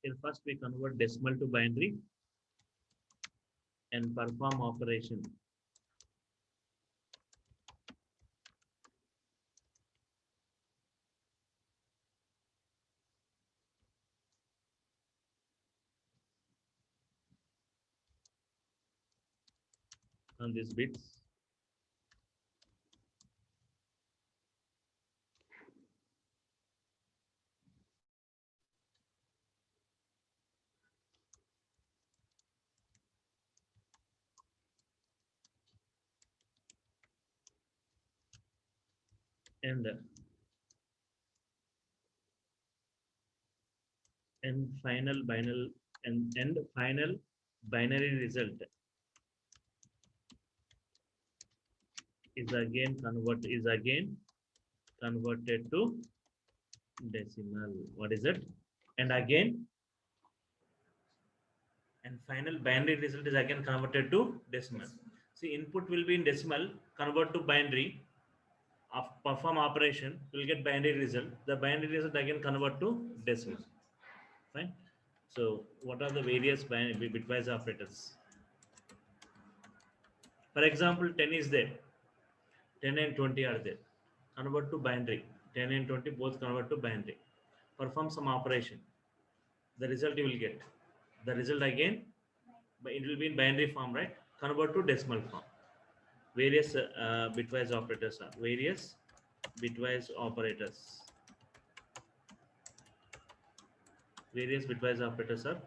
Here first we convert decimal to binary and perform operation. On these bits. And final binary and final binary result is again converted to decimal. What is it? And again, and final binary result is again converted to decimal. See, input will be in decimal, convert to binary, of perform operation, will get binary result. The binary result again convert to decimal. Fine. So, what are the various bitwise operators? For example, 10 is there, 10 and 20 are there. Convert to binary. 10 and 20 both convert to binary. Perform some operation. The result you will get. The result again, but it will be in binary form, right? Convert to decimal form. Various bitwise operators are various bitwise operators. Various bitwise operators are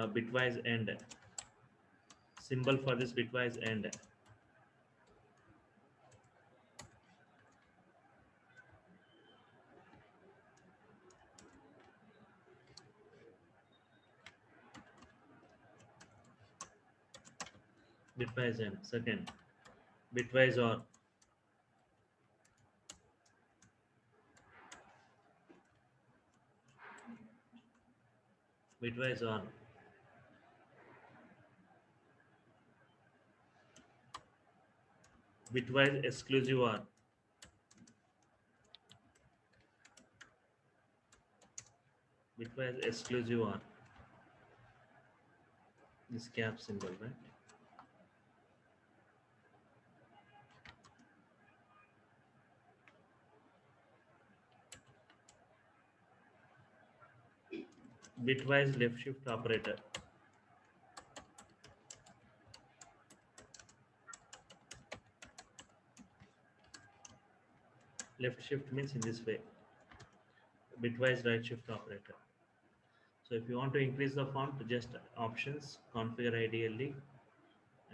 bitwise and symbol for this bitwise and bitwise and second bitwise or bitwise or bitwise exclusive or bitwise exclusive or this cap symbol, right? Bitwise left shift operator. Left shift means in this way. Bitwise right shift operator. So if you want to increase the font, just options, configure ideally,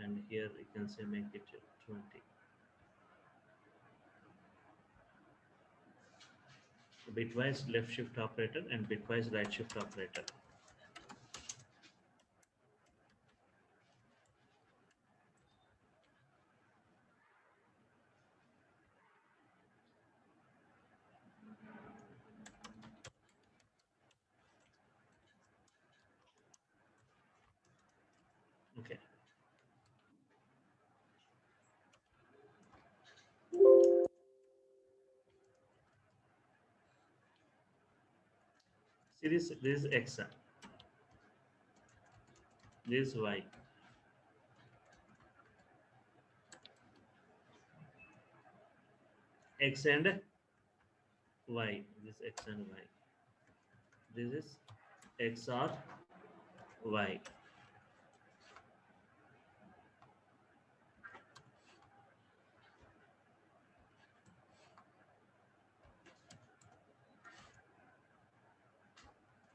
and here you can say make it 20. Bitwise left shift operator and bitwise right shift operator. Okay. See this is X, this is Y. X and Y. This X and Y. This is X or Y.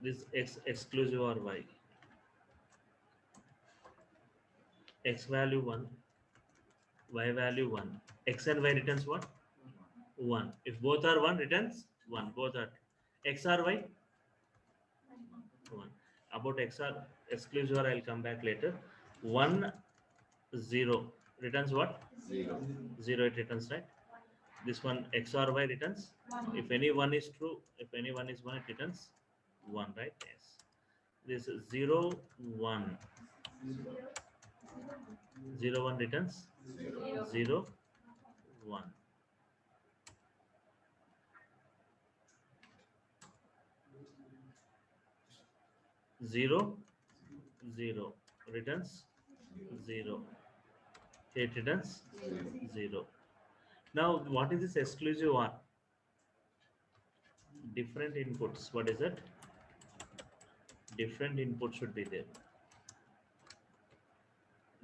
This X exclusive or Y. X value 1, Y value 1. X and Y returns what? 1. If both are 1, returns 1. Both are X or Y? 1. About X or exclusive or I'll come back later. 1, 0 returns what? 0. 0 it returns, right? This one X or Y returns. If any one is true, if any one is 1, it returns 1, right? Yes. This is 0, 1. 0, 1 returns 0, 1. 0, 0. Returns 0. It returns 0. Now, what is this exclusive one? Different inputs. What is it? Different inputs should be there.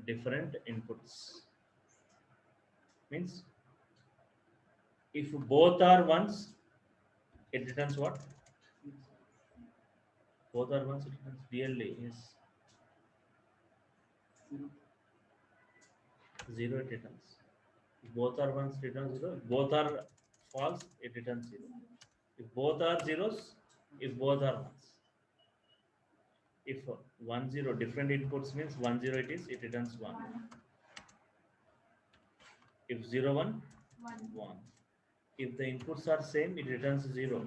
Different inputs means if both are ones, it returns what? Both are ones, it returns DLD is 0, it returns. If both are ones, it returns 0. If both are false, it returns 0. If both are zeros, if both are ones. If 1 0 different inputs means 1 0 it is, it returns 1. If 0 1, 1. If the inputs are same, it returns 0.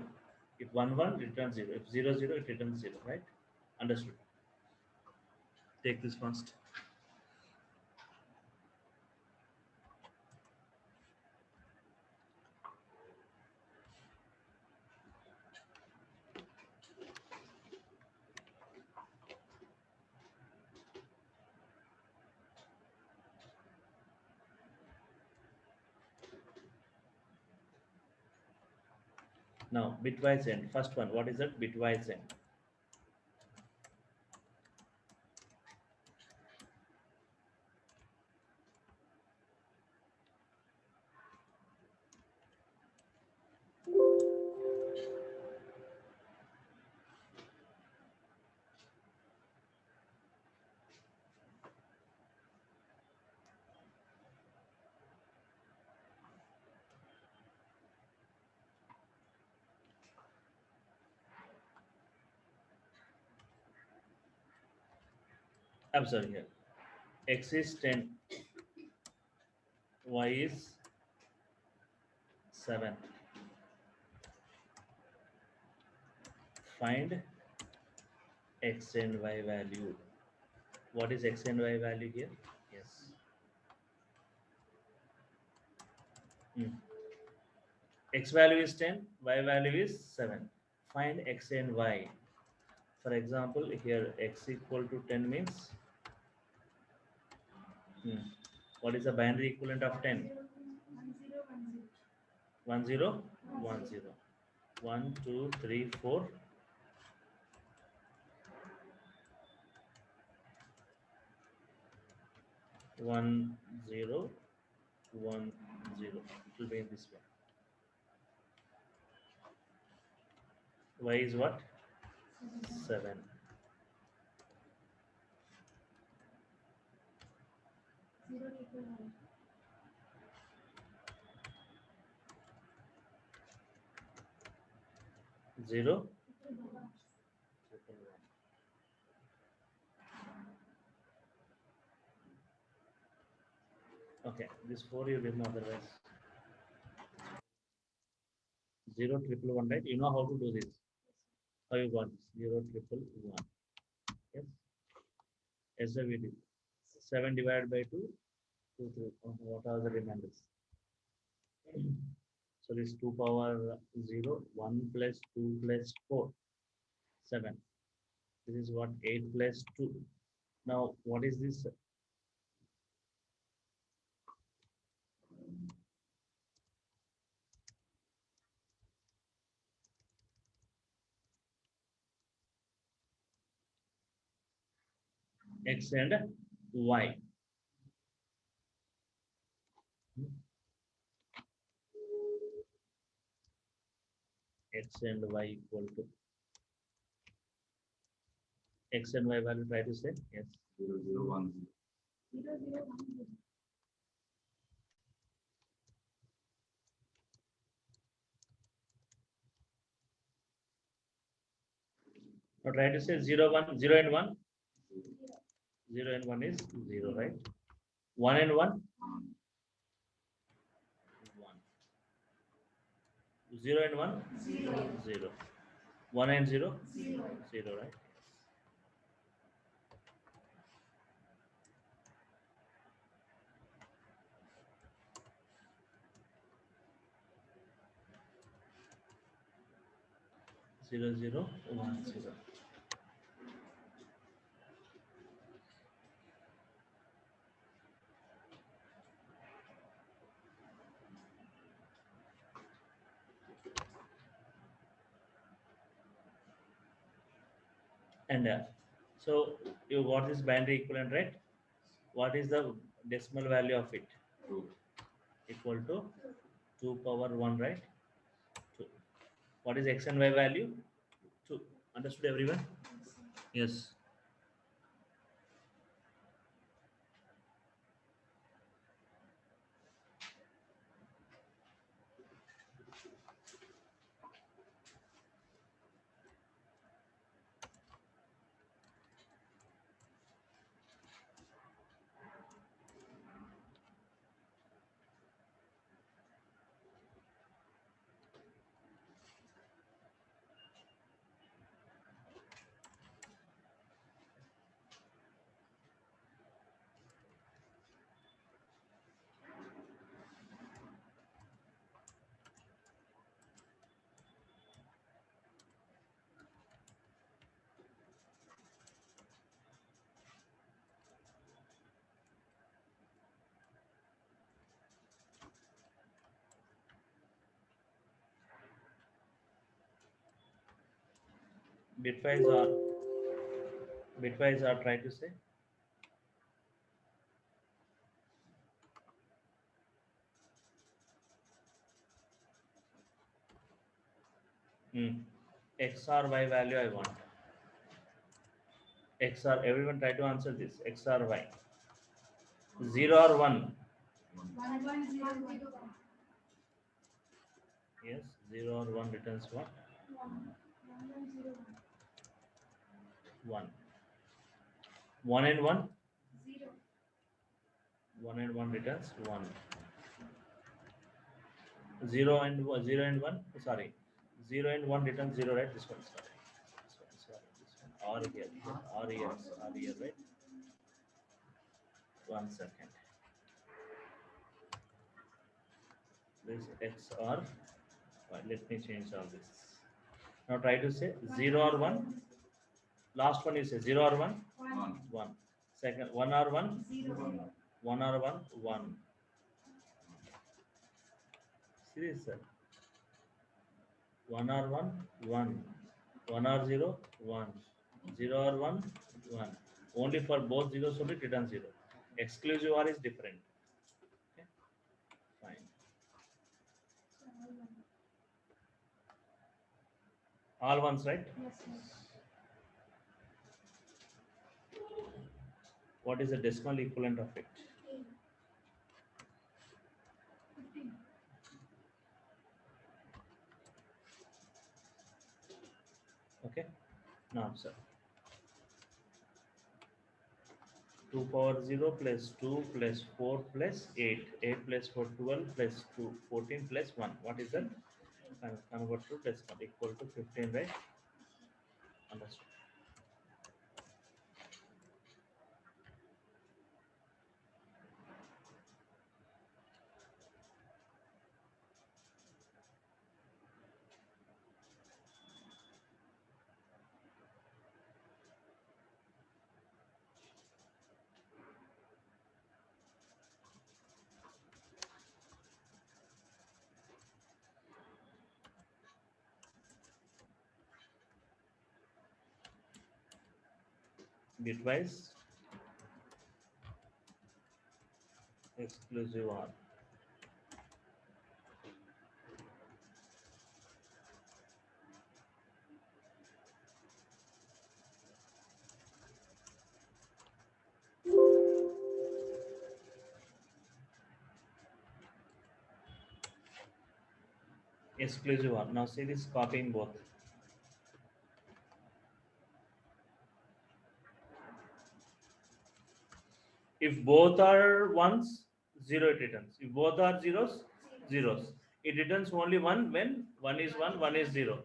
If 1 1, it returns 0. If 0 0, it returns 0, right? Understood. Take this first. Now, bitwise end. First one, what is that? Bitwise end. I'm sorry here. X is 10, Y is 7. Find X and Y value. What is X and Y value here? Yes. X value is 10, Y value is 7. Find X and Y. For example, here X equal to 10 means, what is the binary equivalent of 10? 1 0, 1 0. 1, 2, 3, 4. 1 0, 1 0. It will be in this way. Y is what? 7. 0. Okay, this 4 you will know otherwise. 0 triple 1, right? You know how to do this. How you got this? 0 triple 1. Yes. Yes, sir, we did. 7 divided by 2, 2, 3. What are the remainders? So this 2 power 0, 1 plus 2 plus 4, 7. This is what? 8 plus 2. Now, what is this? X and Y. X and Y equal to X and Y value. Try to say yes. 0 0 1 Now try to say 0 1 0 and 1. 0 and 1 is 0, right? 1 and 1. 1. 0 and 1. 0. 1 and 0. 0, right? 0 0 1 0. and so you got this binary equivalent, right? What is the decimal value of it? 2. Equal to 2 power 1, right? 2. What is x and y value? 2. Understood, everyone? Yes. Bitwise or try to say. X or y value I want. X or everyone try to answer this. X or y. 0 or 1. 1.01. Yes, 0 or 1 returns what? 1. 1 and 1? 0. 1 and 1 returns 1. 0 and 1, 0 and 1, sorry. 0 and 1 returns 0, right? This one, sorry. This one. Or here, right? 1 second. This X or y. Let me change all this. Now try to say 0 or 1. Last one you say 0 or 1? 1. 1. Second, 1 or 1? 0. 1 or 1? 1. See this, sir. 1 or 1? 1. 1 or 0? 1. 0 or 1? 1. Only for both zeros only return 0. Exclusive or is different. Okay? Fine. All ones, right? Yes. What is the decimal equivalent of it? 15. Okay? Now, sir. 2 power 0 plus 2 plus 4 plus 8. 8 plus 4, 12 plus 2, 14 plus 1. What is that? Convert to decimal equal to 15, right? Understood. Bitwise exclusive or. Exclusive or. Now see this copying both. If both are ones, 0 it returns. If both are zeros, zeros. It returns only 1 when 1 is 1, 1 is 0.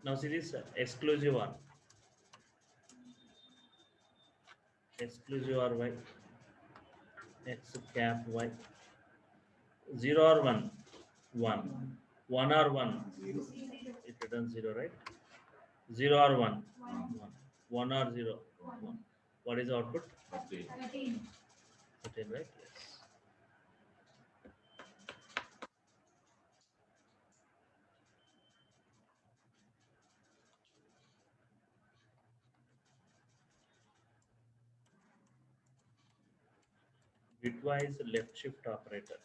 Now see this exclusive or. Exclusive or y. X cap y. 0 or 1? 1. 1 or 1? It returns 0, right? 0 or 1? 1. 1 or 0? 1. What is the output? 13. 13, right? Yes. Bitwise left shift operator.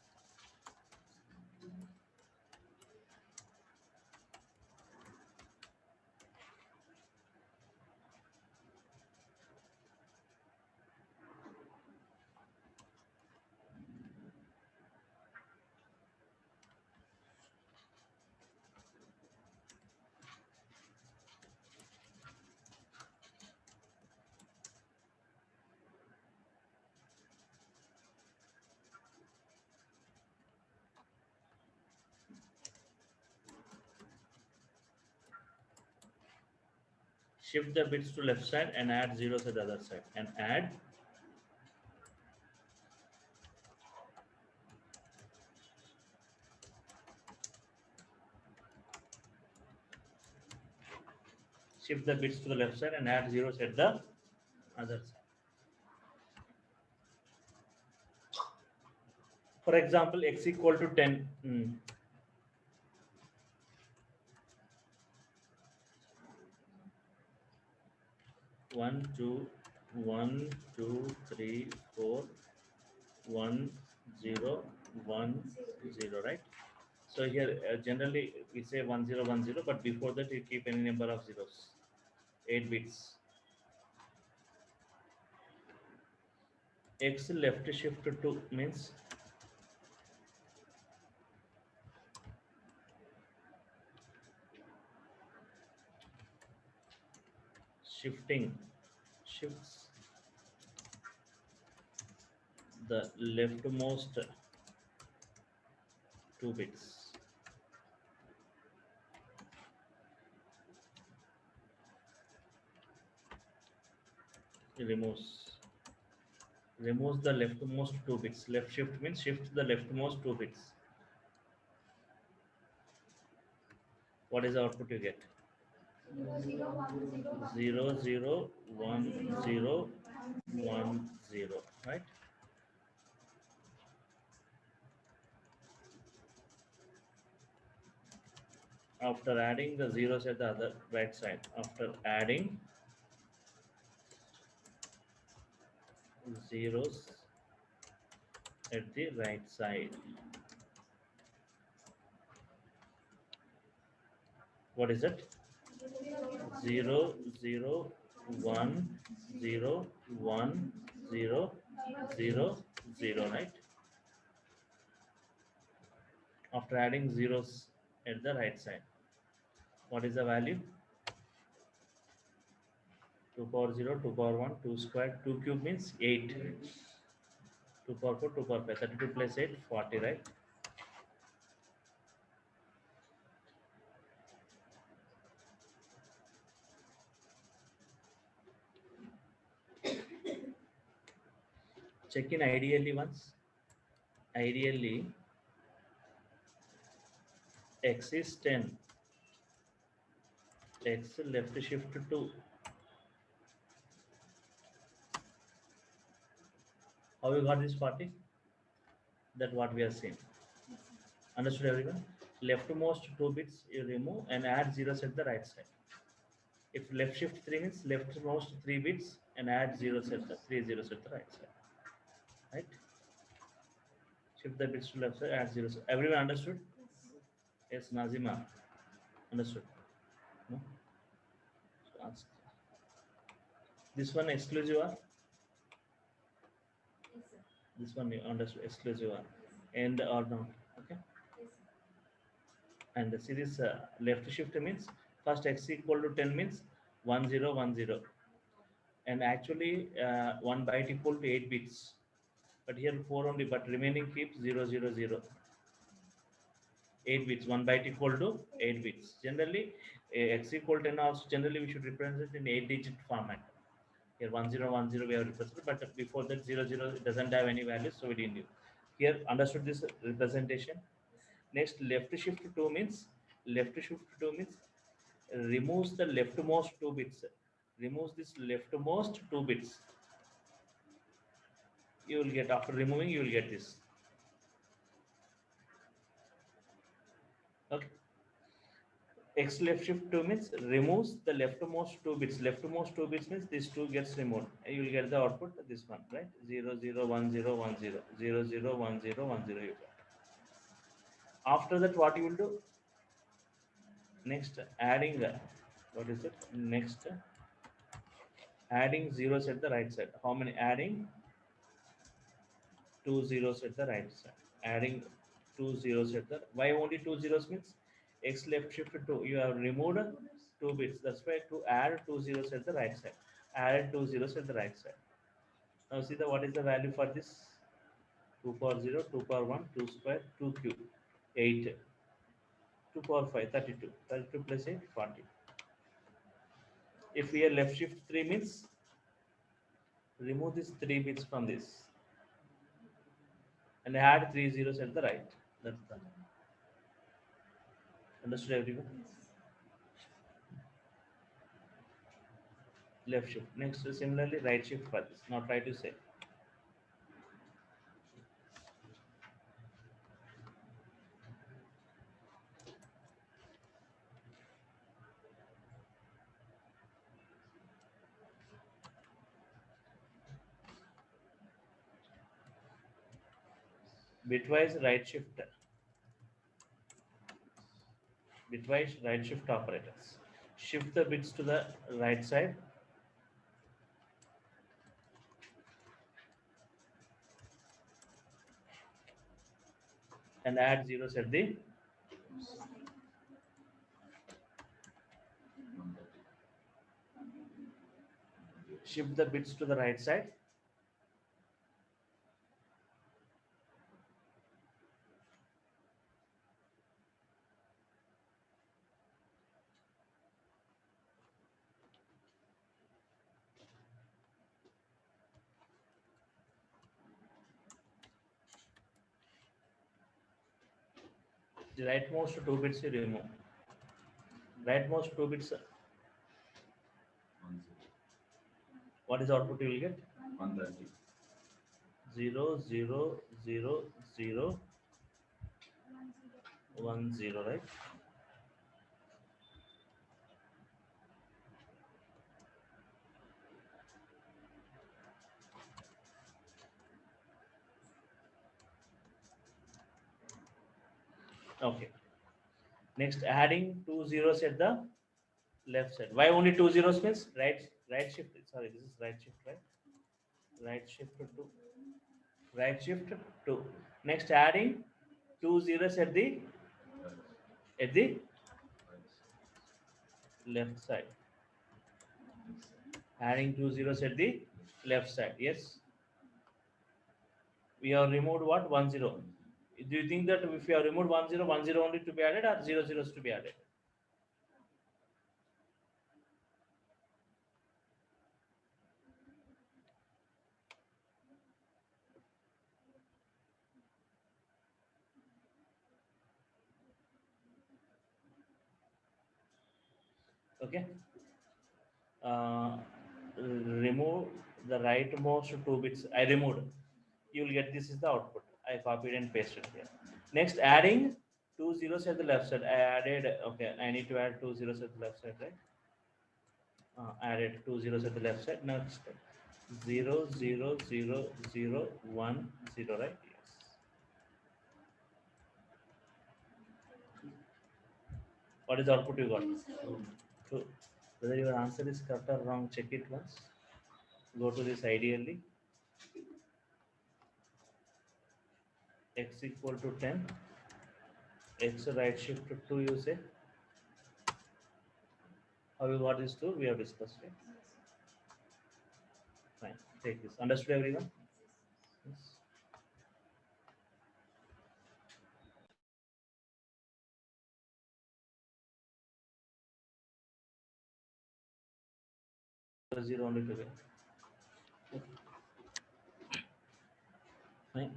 Shift the bits to left side and add zeros at the other side. And add shift the bits to the left side and add zeros at the other side. For example, x equal to 10. 1, 2, 1, 2, 3, 4, 1, 0, 1, 0, right? So here generally we say 1, 0, 1, 0, but before that you keep any number of zeros, 8 bits. X left shift to means shifts the leftmost 2 bits. Removes the leftmost 2 bits. Left shift means shift the leftmost 2 bits. What is the output you get? 0, 0, 1, 0, 1, 0, right? After adding the zeros at the other right side, after adding zeros at the right side, what is it? 0, 0, 1, 0, 1, 0, 0, 0, right? After adding zeros at the right side, what is the value? 2 power 0, 2 power 1, 2 squared, 2 cube means 8. 2 power 4, 2 power 5, 32 plus 8, 40, right? Check in ideally once. Ideally, x is 10. X left shift to. How you got this 40? That what we are seeing. Understood everyone? Leftmost 2 bits you remove and add zeros at the right side. If left shift 3 means leftmost 3 bits and add zeros at the 3 zeros at the right side. Right? Shift the bits to left side, add zeros. Everyone understood? Yes, Nazima. Understood? No? So ask. This one exclusive or? Yes, sir. This one you understood exclusive or? And or not? Okay? Yes, sir. And the series left shift means first x equal to 10 means 1 0 1 0, and actually 1 byte equal to 8 bits, but here 4 only, but remaining keeps 0 0 0. 8 bits. 1 byte equal to 8 bits. Generally, x equal 10 also generally we should represent in 8-digit format. Here 1010 we have represented, but before that 00 it doesn't have any values, so we didn't use. Here understood this representation. Next, left shift 2 means removes the leftmost 2 bits. Removes this leftmost 2 bits. You will get, after removing you will get this. Okay. X left shift 2 means removes the leftmost 2 bits. Leftmost 2 bits means this 2 gets removed. You will get the output, this one, right? 001010 001010 you get. After that, what you will do? Next, adding, what is it? Next, adding zeros at the right side. How many? Adding 2 zeros at the right side. Adding 2 zeros at the, why only 2 zeros means x left shift 2. You have removed 2 bits. That's why to add 2 zeros at the right side. Add 2 zeros at the right side. Now see the what is the value for this? 2 power 0, 2 power 1, 2 square, 2 cube, 8, 2 power 5, 32. 32 plus 8, 40. If we are left shift 3 means remove these 3 bits from this and add 3 zeros at the right. That's the, understood everyone? Left shift. Next, similarly, right shift for this. Now try to say. Bitwise right shift. Bitwise right shift operators. Shift the bits to the right side and add zeros at the shift the bits to the right side the rightmost 2 bits you remove. Rightmost 2 bits, what is the output you will get? 130. 0 0 0 0 1 0, right? Okay. Next, adding 2 zeros at the left side. Why only 2 zeros means right shift. Sorry, this is right shift, right? Right shift to right shift to. Next, adding 2 zeros at the left side. Adding 2 zeros at the left side. Yes. We have removed what? 1 0. Do you think that if we have removed 1 0, 1 0 only to be added or 0 zeros to be added? Okay. uh, Remove the rightmost 2 bits. I removed. You will get this is the output. I copied and pasted here. Next, adding 2 zeros at the left side. I added, okay, I need to add 2 zeros at the left side, right? Added 2 zeros at the left side. Next, 0 0 0 0 1 0, right? Yes. What is the output you got? 2. Whether your answer is correct or wrong, check it once. Go to this ideally. X equal to 10. X right shift to 2, you say. How you got this 2? We have discussed it. Fine. Take this. Understood everyone? Yes. plus 0 only to get. Fine.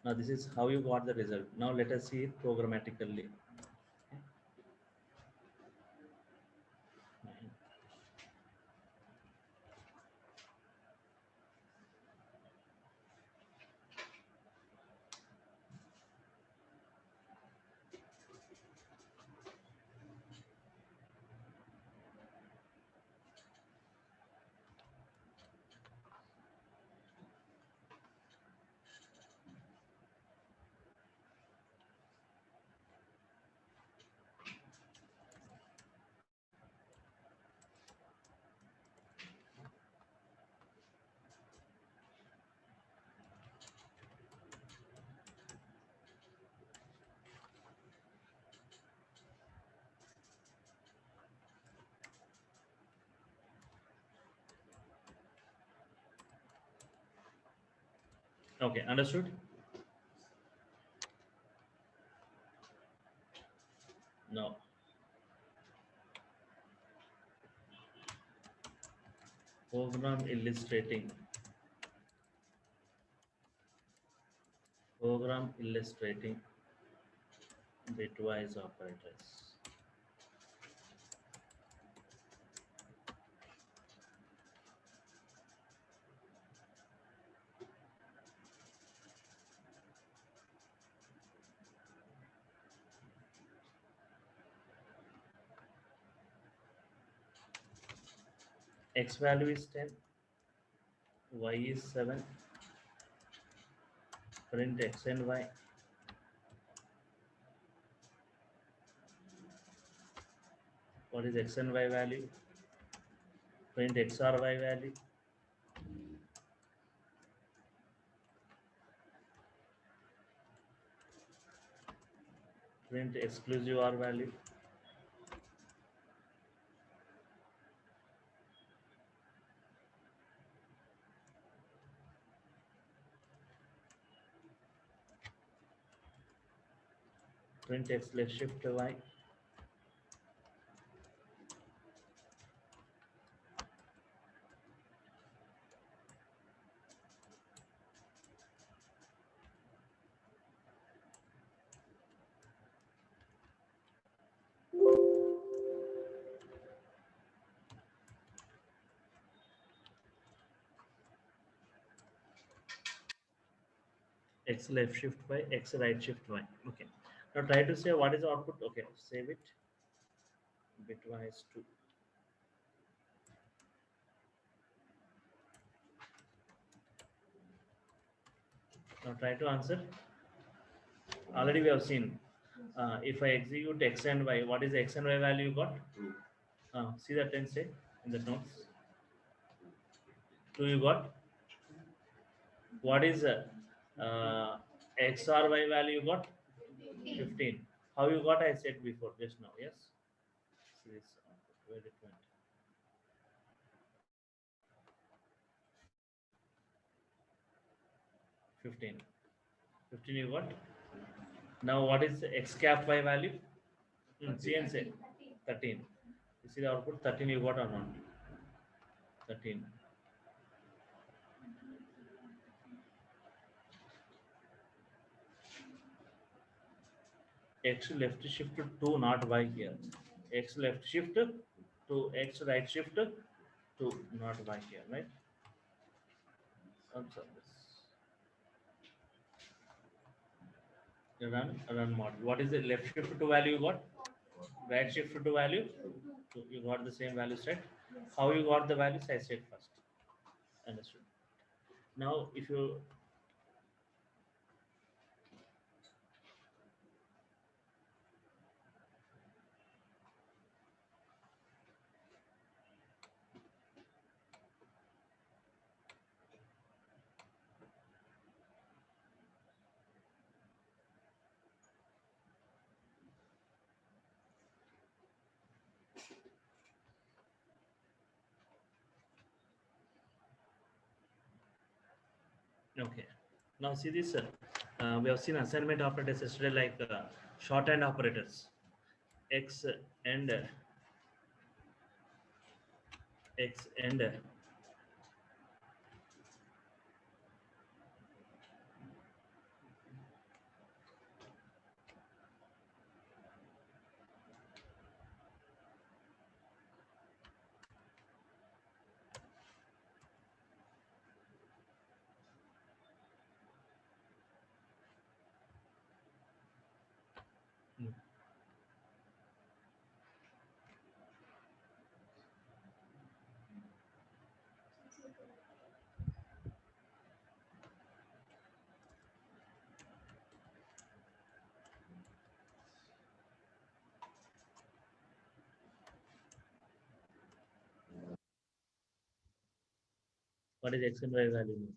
Now this is how you got the result. Now let us see it programmatically. Fine. Okay, understood? No. Program illustrating bitwise operators. X value is 10, y is 7, print x and y. What is x and y value? Print x or y value. Print exclusive or value. Print x left shift y. X left shift y, x right shift y. Okay. Now try to say what is the output. Okay, save it. Bitwise 2. Now try to answer. Already we have seen. If I execute x and y, what is the x and y value you got? See that and say in the notes. 2 you got. What is x or y value you got? 15. How you got? I said before just now. Yes. See this. Where it went. 15. 15 you got. Now what is x cap y value? See and say 13. You see the output 13 you got or not? 13. X left shift to not y here. X left shift to x right shift to not y here, right? Observe this. Run model. What is the left shift to value you got? Right shift to value? You got the same value set. How you got the values? I said first. Understood. Now, if you okay. Now see this. We have seen assignment operators yesterday like shorthand operators. X and X and mm, what is X and Y value mean?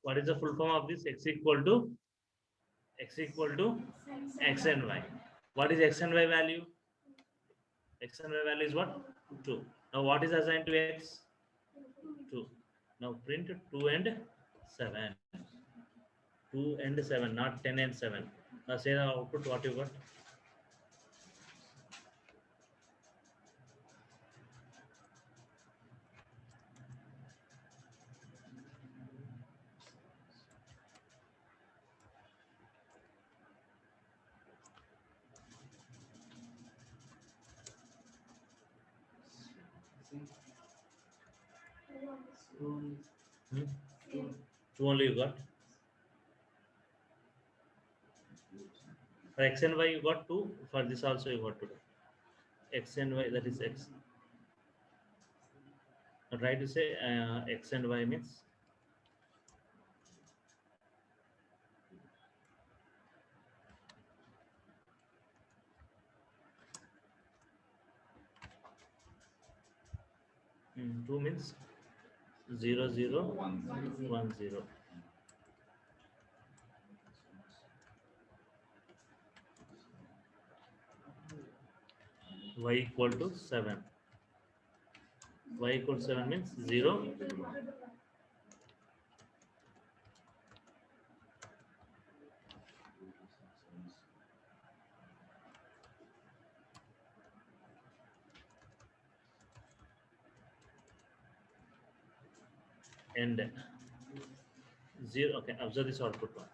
What is the full form of this? X equal to X and Y. What is X and Y value? X and Y value is what? 2. Now what is assigned to X? 2. Now print 2 and 7. 2 and 7, not 10 and 7. Now say the output what you got. Hmm? 2 only you got. For X and Y you got 2. For this also you got 2. X and Y, that is X. Now try to say X and Y means 2 means 0 0 1 0. Y equal to 7. Y equal to 7 means 0 and 0. Okay, observe this output once.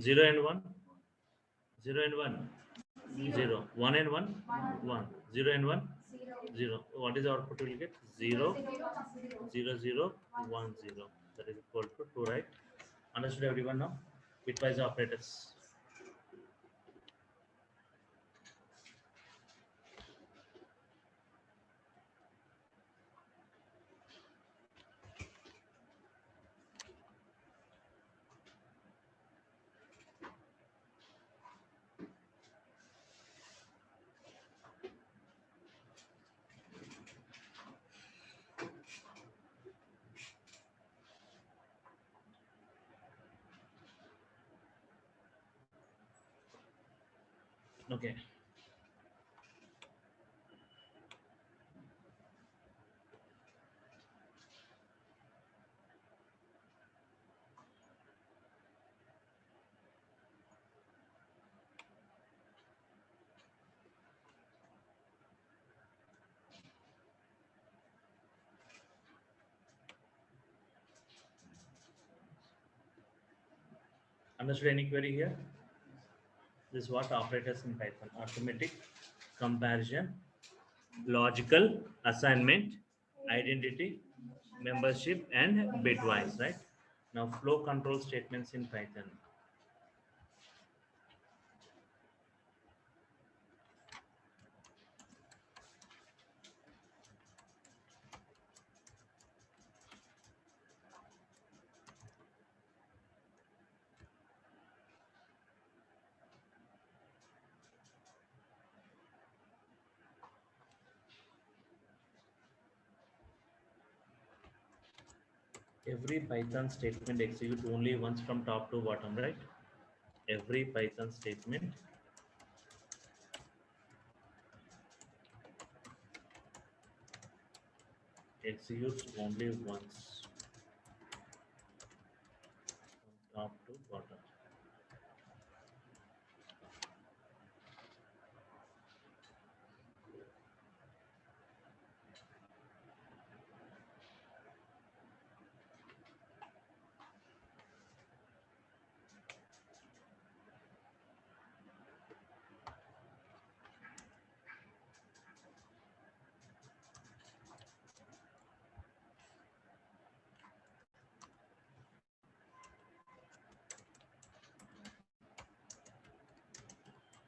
0 and 1, 0 and 1, 0, 1 and 1, 1, 0 and 1, 0. What is the output we will get? 0, 0, 0, 1, 0. That is equal to 2, right? Understood everyone now? Bitwise operators. Okay. Understood any query here? This is what operators in Python: arithmetic, comparison, logical, assignment, identity, membership, and bitwise, right? Now flow control statements in Python. Every Python statement execute only once from top to bottom, right? Every Python statement executes only once from top to bottom.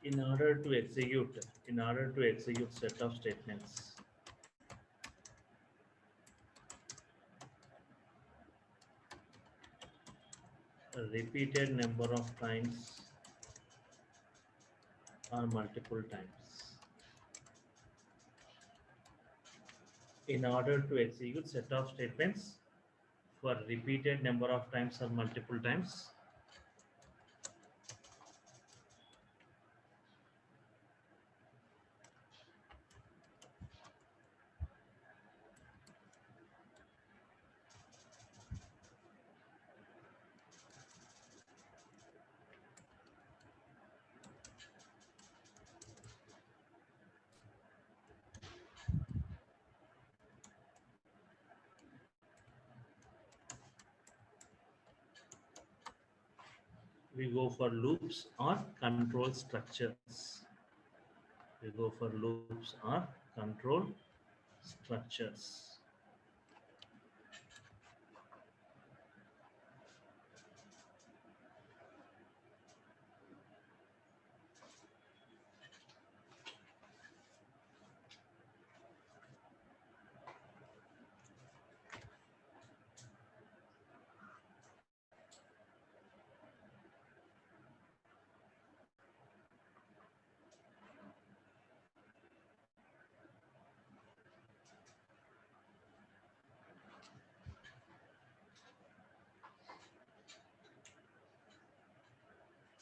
In order to execute, in order to execute set of statements, a repeated number of times or multiple times. In order to execute set of statements for repeated number of times or multiple times, we go for loops or control structures. We go for loops or control structures.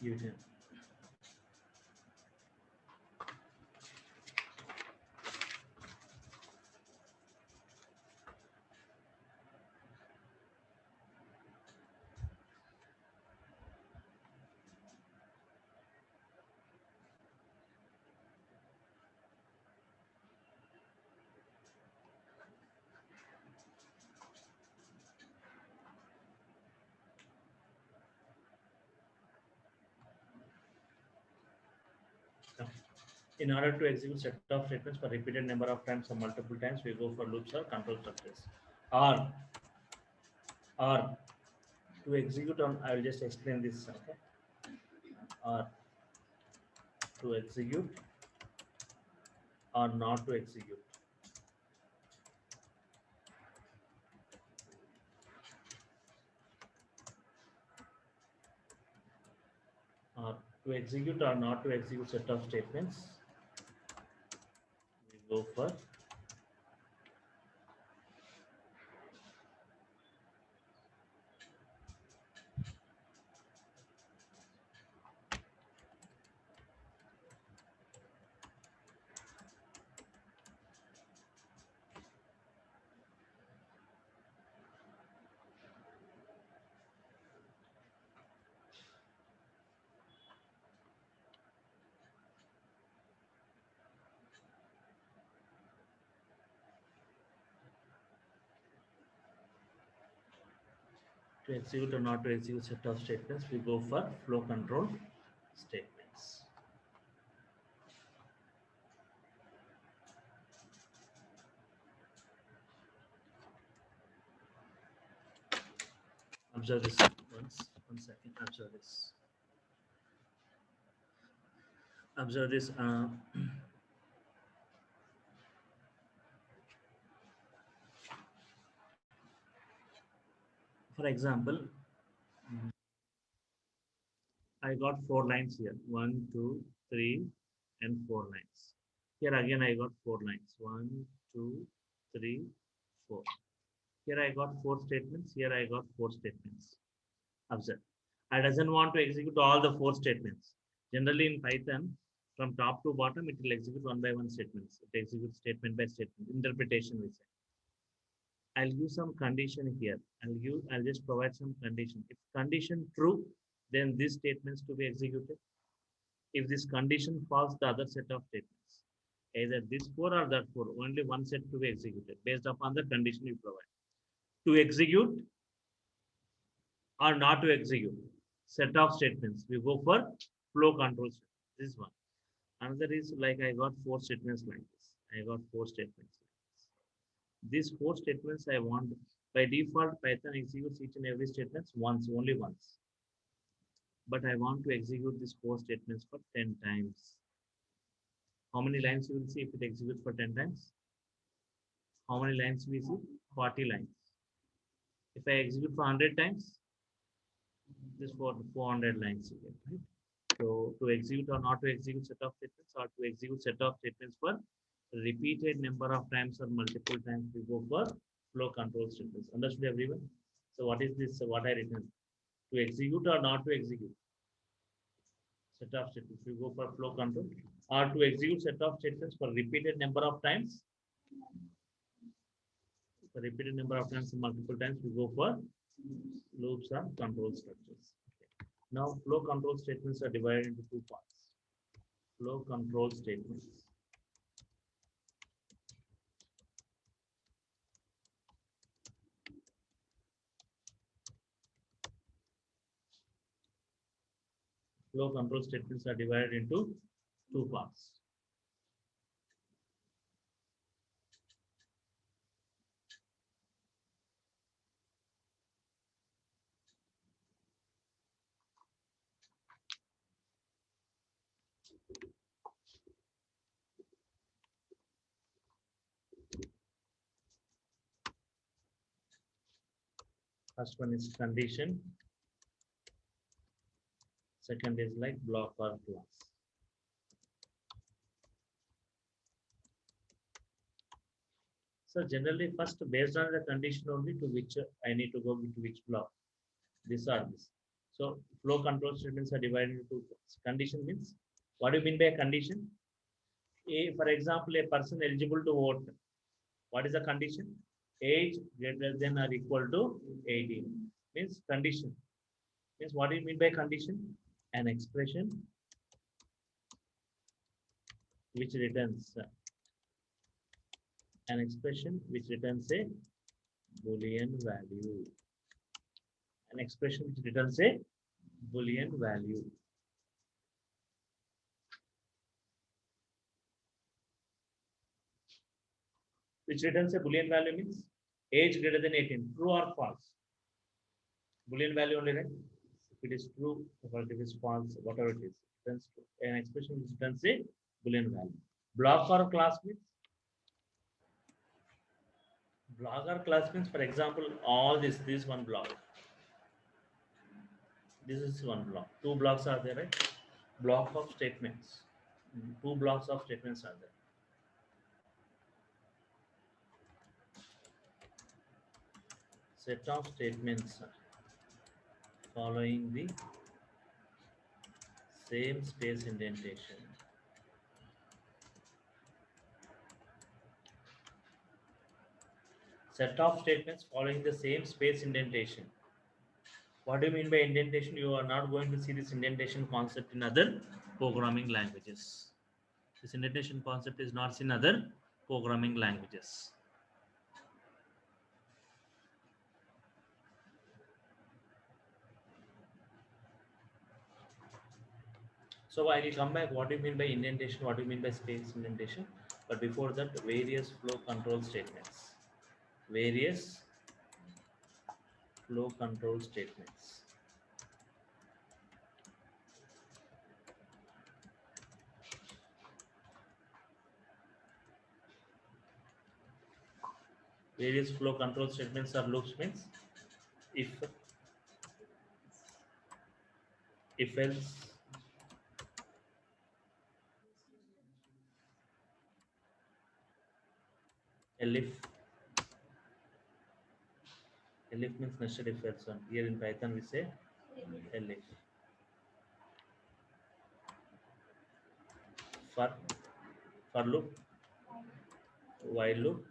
You can. In order to execute set of statements for repeated number of times or multiple times, we go for loops or control structures. Or, or to execute on, I will just explain this. Okay. Or to execute or not to execute. Or to execute or not to execute set of statements, we go for to execute or not to execute set of statements, we go for flow control statements. Observe this once. 1 second. Observe this. Observe this. For example, I got 4 lines here. 1, 2, 3, and 4 lines. Here again I got 4 lines. 1, 2, 3, 4. Here I got four statements. Here I got four statements. Observe. I doesn't want to execute all the four statements. Generally in Python, from top to bottom, it will execute one by one statements. It executes statement by statement. Interpretation we say. I'll use some condition here. I'll just provide some condition. If condition true, then these statements to be executed. If this condition false, the other set of statements. Either this four or that four, only one set to be executed based upon the condition you provide. To execute or not to execute, set of statements. We go for flow control. This one. Another is like I got four statements like this. I got four statements like this. These four statements I want by default Python executes each and every statements once, only once. But I want to execute these four statements for 10 times. How many lines you will see if it executes for 10 times? How many lines we see? 40 lines. If I execute for 100 times, this for 400 lines you get, right? So to execute or not to execute set of statements or to execute set of statements for repeated number of times or multiple times, we go for flow control statements. Understood everyone? So what is this? What I written? To execute or not to execute set of statements, we go for flow control or to execute set of statements for repeated number of times. For repeated number of times, multiple times, we go for loops or control structures. Okay. Now, flow control statements are divided into two parts. Flow control statements. Flow control statements are divided into two parts. First one is condition. Second is like block or class. So generally, first based on the condition only to which I need to go with which block. These are this. So flow control statements are divided into two parts. Condition means what do you mean by a condition? For example, a person eligible to vote. What is the condition? Age greater than or equal to 18. Means condition. Means what do you mean by condition? An expression which returns a Boolean value. An expression which returns a Boolean value. Which returns a Boolean value means age greater than 18. True or false? Boolean value only, right? If it is true, or if it is false, whatever it is, returns true. An expression which returns a Boolean value. Block or class means for example, all this one block. This is one block. Two blocks are there, right? Block of statements. Two blocks of statements are there. Set of statements following the same space indentation. Set of statements following the same space indentation. What do you mean by indentation? You are not going to see this indentation concept in other programming languages. This indentation concept is not seen in other programming languages. So I will come back. What do you mean by indentation? What do you mean by space indentation? But before that, various flow control statements. Various flow control statements. Various flow control statements are loops means if else, elif, elif means nested if else one. Here in Python we say elif. For loop, while loop.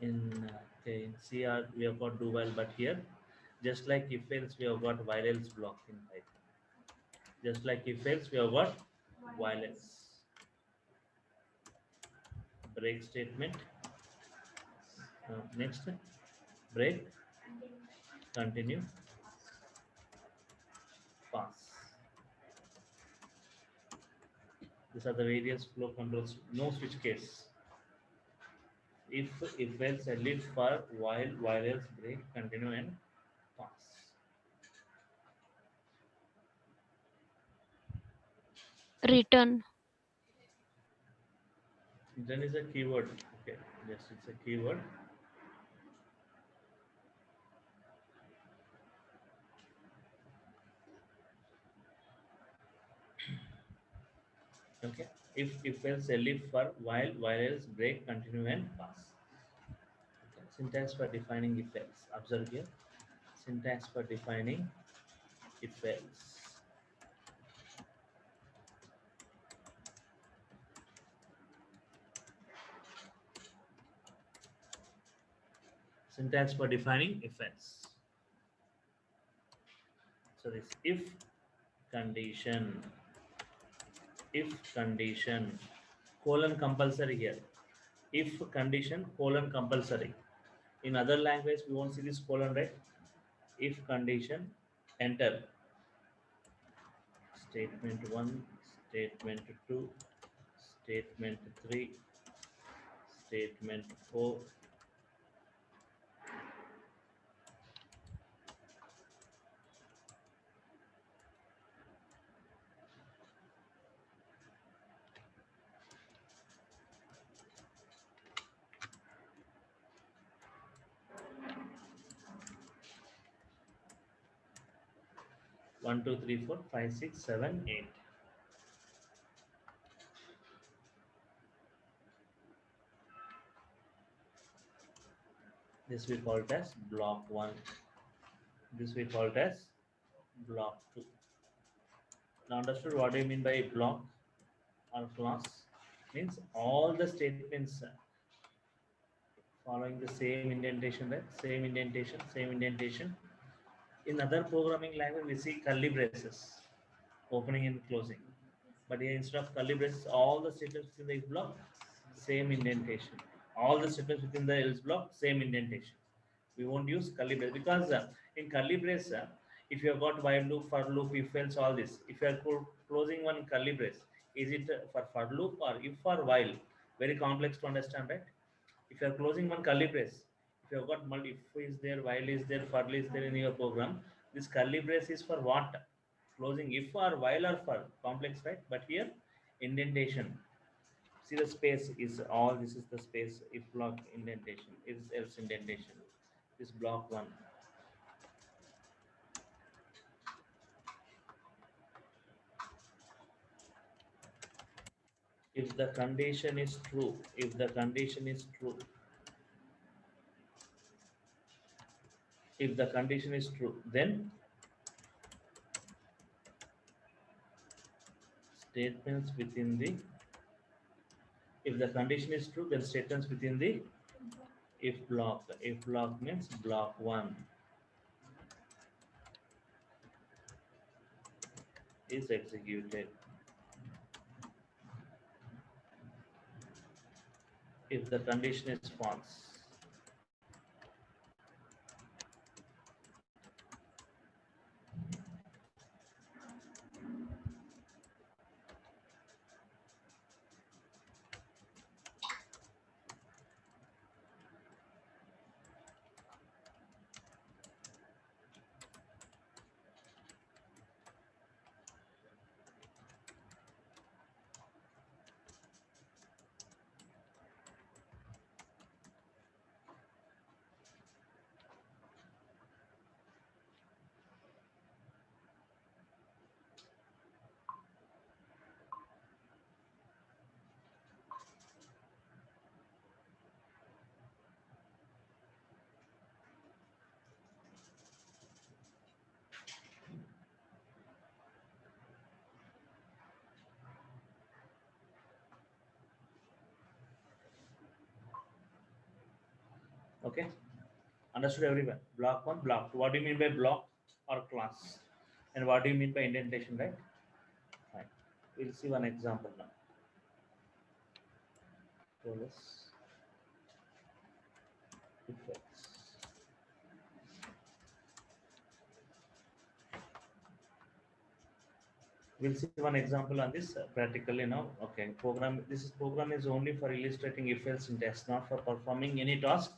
In okay, in CR we have got do while, but here just like if else we have got while else block in Python. Just like if else we have got while else. Break statement. Next, break, continue, pass. These are the various flow controls. No switch case. If else, elif, for, while else, break, continue, and pass. Return. Then is a keyword. Okay, yes, it's a keyword. Okay. If else, elif, for, while else, break, continue, and pass. Okay. Syntax for defining if else. Observe here. Syntax for defining if else. Syntax for defining if else. So this condition if condition colon compulsory here. If condition colon compulsory. In other language we won't see this colon, right? If condition, enter statement 1, statement 2, statement 3, statement 4. 1 2 3 4 5 6 7 8. This we call it as block 1. This we call it as block 2. Now understood what I mean by block or class? Means all the statements following the same indentation, right? Same indentation, same indentation. In other programming language, we see curly braces, opening and closing. But here instead of curly braces, all the statements within the if block, same indentation. All the statements within the else block, same indentation. We won't use curly brace because in curly brace, if you have got while loop, for loop, if else, all this. If you are closing one curly brace, is it for loop or if for while? Very complex to understand, right? If you are closing one curly brace, if you have got if is there, while is there, for is there in your program, this curly brace is for what? Closing if or while or for, complex, right? But here indentation, see the space is all, this is the space if block indentation, is else indentation, this block 1. If the condition is true, if the condition is true, if the condition is true, then statements within the, if the condition is true, then statements within the if block, if block means block 1 is executed. If the condition is false, Okay, understood everyone? Block 1, block 2. What do you mean by block or class? And what do you mean by indentation, right? Fine. We'll see one example now. So let's effects. We'll see one example on this practically now. Okay, program. This is program is only for illustrating if else syntax, not for performing any task.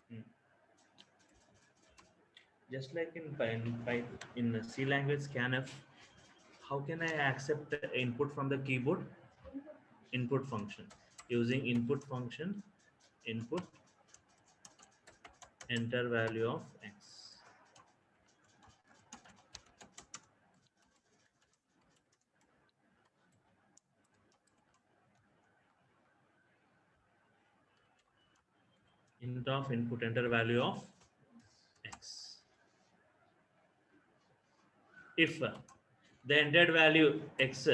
Hmm. Just like in C language scanf, how can I accept the input from the keyboard? Input function. Using input function, input enter value of x. Int of input enter value of x. If the entered value x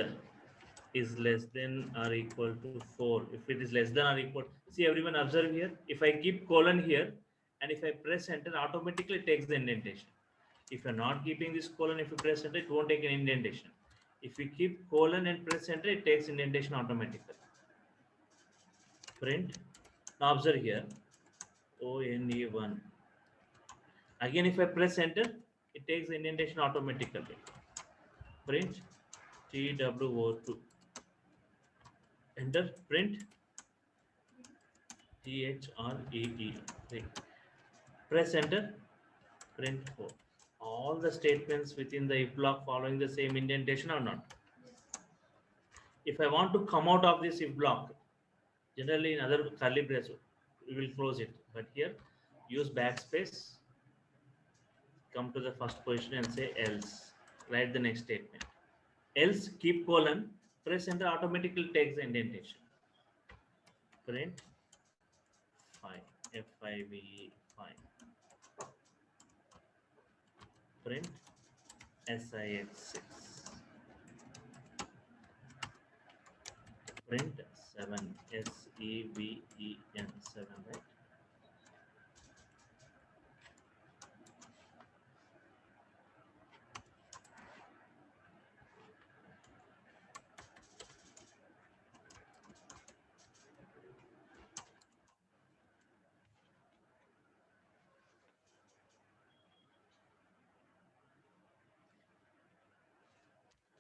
is less than or equal to 4, if it is less than or equal, see everyone observe here, if I keep colon here and if I press enter, automatically it takes the indentation. If you're not keeping this colon, if you press enter, it won't take an indentation. If you keep colon and press enter, it takes indentation automatically. Print. Now observe here, ONE1. Again, if I press enter, it takes the indentation automatically. Print TWO2. Enter. Print THREE. Press enter. Print 4. All the statements within the if block following the same indentation or not. If I want to come out of this if block, generally in other curly brace, we will close it. But here, use backspace, come to the first position and say else. Write the next statement. Else, keep colon, press enter, automatically takes the indentation. Print 5, FIVE 5. Print SIX6. Print 7, SEVEN 7, right?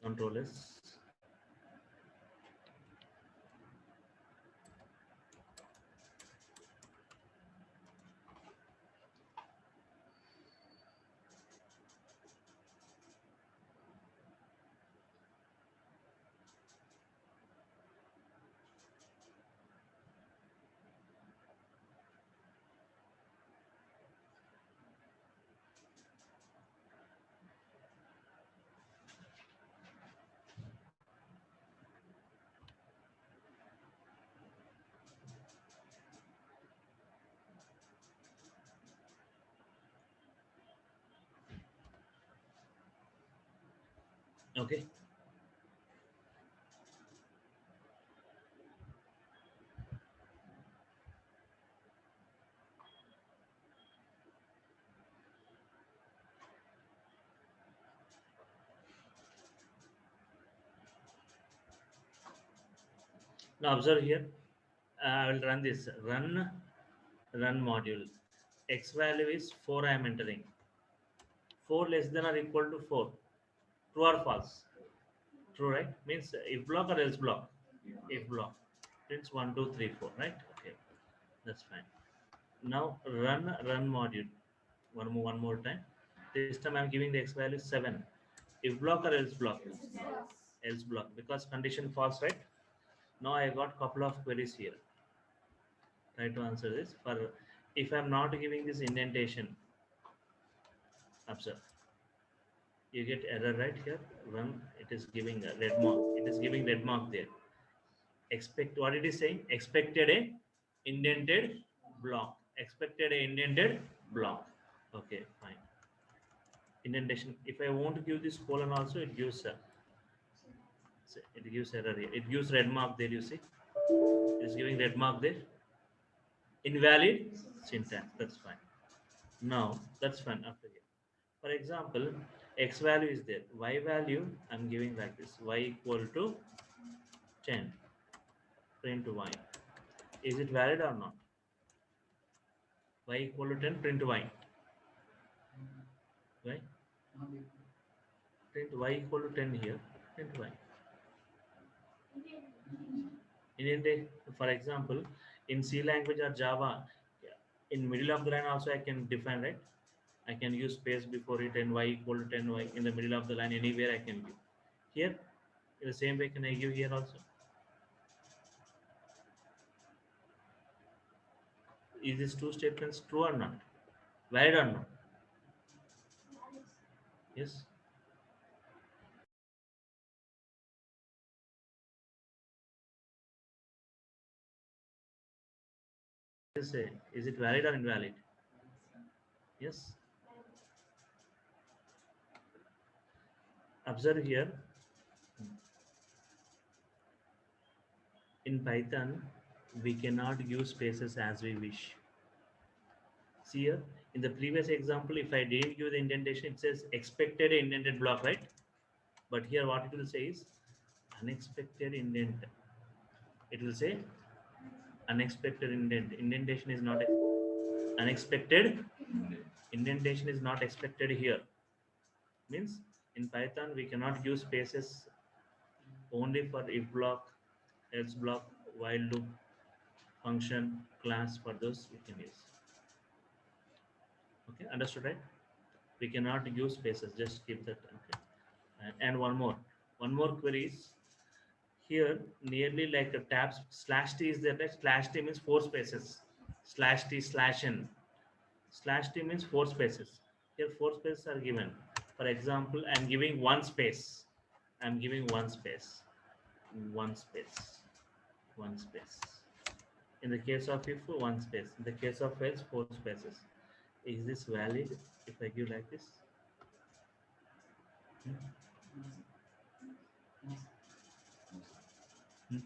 Control S. Okay. Now observe here. I will run this. Run module. X value is 4. I am entering. 4 less than or equal to 4. True or false? True, right? Means if block or else block? If block. Prints 1, 2, 3, 4, right? Okay. That's fine. Now run module. One more time. This time I'm giving the x value 7. If block or else block? Else block. Because condition false, right? Now I got couple of queries here. Try to answer this. For if I'm not giving this indentation, observe. You get error right here. Run. It is giving a red mark. It is giving red mark there. Expect what it is saying? Expected a indented block. Expected a indented block. Okay, fine. indentation. If I want to give this colon also, it gives error here. It gives red mark there. You see, it's giving red mark there. Invalid syntax. That's fine. Now that's fine after here. For example, x value is there. Y value I'm giving like this. Y equal to 10. Print y. Is it valid or not? Y equal to 10. Print y. Right? Print y equal to 10 here. Print y. For example, in C language or Java, in middle of the line also I can define, right? I can use space before it and y equal to 10y in the middle of the line, anywhere I can give. Here, in the same way can I give here also? Is these two statements true or not? Valid or not? Yes. Say, is it valid or invalid? Yes. Observe here. In Python, we cannot use spaces as we wish. See here, in the previous example, if I didn't give the indentation, it says expected indented block, right? But here what it will say is unexpected indent. It will say unexpected indent. Indentation is not unexpected. Indentation is not expected here. Means in Python we cannot use spaces, only for if block, else block, while loop, function, class. For those we can use. Okay, understood, right? We cannot use spaces. Just keep that. Okay. And one more query is here, nearly like a tabs slash t is there, right? Slash t means four spaces. Slash t slash n. Slash t means four spaces. Here four spaces are given. For example, I'm giving one space. I'm giving one space. One space. One space. In the case of if, one space. In the case of else, four spaces. Is this valid if I give like this? Hmm? Hmm?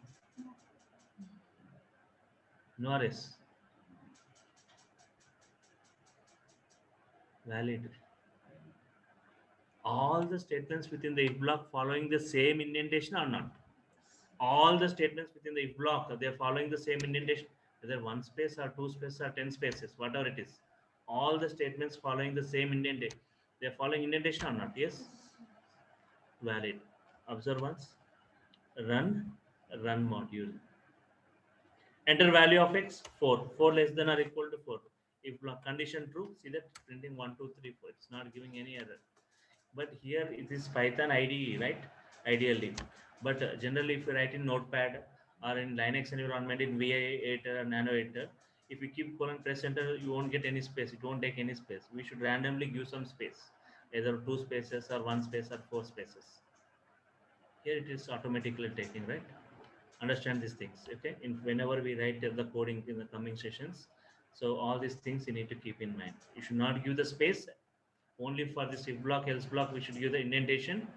Norris. Valid. All the statements within the if block following the same indentation or not? All the statements within the if block, they are following the same indentation, whether one space or two spaces or 10 spaces, whatever it is. All the statements following the same indentation, they are following indentation or not? Yes. Valid. Observe once. Run. Run module. Enter value of x 4. 4 less than or equal to 4. If block condition true, see that printing 1, 2, 3, 4. It's not giving any error. But here it is Python IDE, right? Ideally. But generally, if you write in Notepad or in Linux environment in VI editor or Nano editor, if you keep colon press enter, you won't get any space. It won't take any space. We should randomly give some space, either two spaces or one space or four spaces. Here it is automatically taking, right? Understand these things, okay? Whenever we write the coding in the coming sessions, so all these things you need to keep in mind. You should not give the space. Only for this if block, else block, we should give the indentation.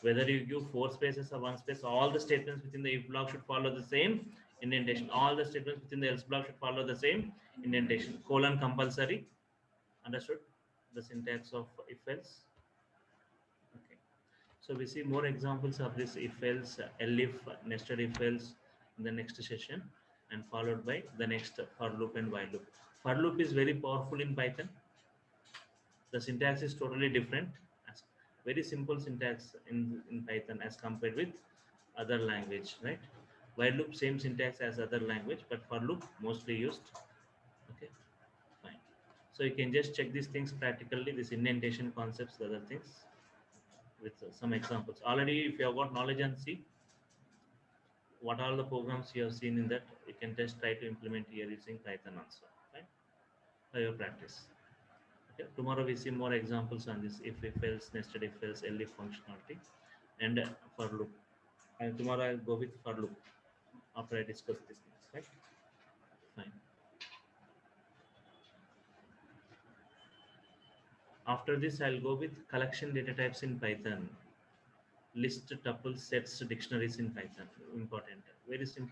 Whether you give four spaces or one space, all the statements within the if block should follow the same indentation. All the statements within the else block should follow the same indentation. Colon compulsory. Understood the syntax of if else? Okay. So we see more examples of this if else, elif, nested if else in the next session, and followed by the next for loop and while loop. For loop is very powerful in Python. The syntax is totally different. Very simple syntax in Python as compared with other language, right? While loop same syntax as other language, but for loop mostly used. Okay, fine. So you can just check these things practically, this indentation concepts, the other things with some examples. Already, if you have got knowledge and see what are the programs you have seen in that, you can just try to implement here using Python also, right? For your practice. Okay. Tomorrow we see more examples on this if else, nested if else, elif functionality, and for loop. And tomorrow I'll go with for loop after I discuss these things, right? Fine. After this, I'll go with collection data types in Python. List, tuples, sets, dictionaries in Python. Important. Very simple.